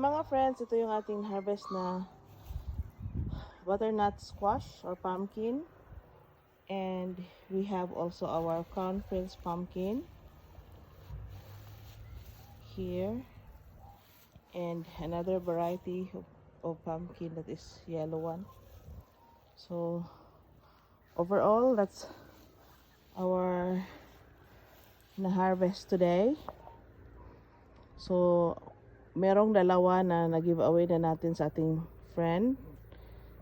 mga friends, ito yung ating harvest na butternut squash or pumpkin. And we have also our crown prince pumpkin here. And another variety of pumpkin that is yellow one. So overall, that's our na-harvest today. So merong dalawa na nag-giveaway na natin sa ating friend.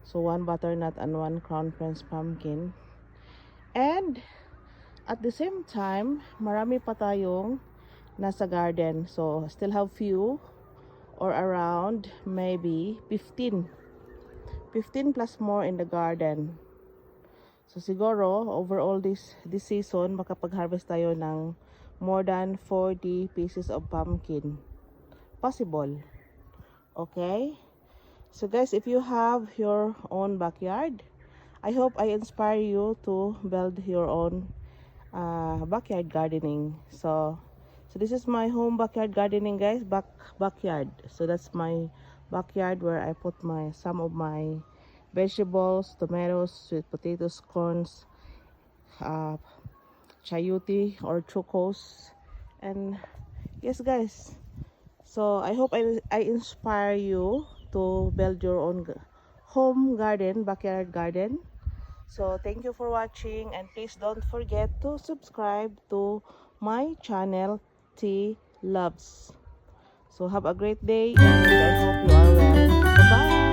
So one butternut and one crown prince pumpkin. And at the same time, marami pa tayong nasa garden. So still have few or around maybe 15 plus more in the garden. So siguro overall this season makapag-harvest tayo ng more than 40 pieces of pumpkin. Possible. Okay? So guys, if you have your own backyard, I hope I inspire you to build your own backyard gardening. So this is my home backyard gardening, guys. Backyard. So that's my backyard where I put some of my vegetables, tomatoes, sweet potatoes, corns, chayote or chocos, and yes guys, so I hope I inspire you to build your own home garden, backyard garden. So thank you for watching, and please don't forget to subscribe to my channel T Loves. So have a great day, and I hope you are well. Bye bye.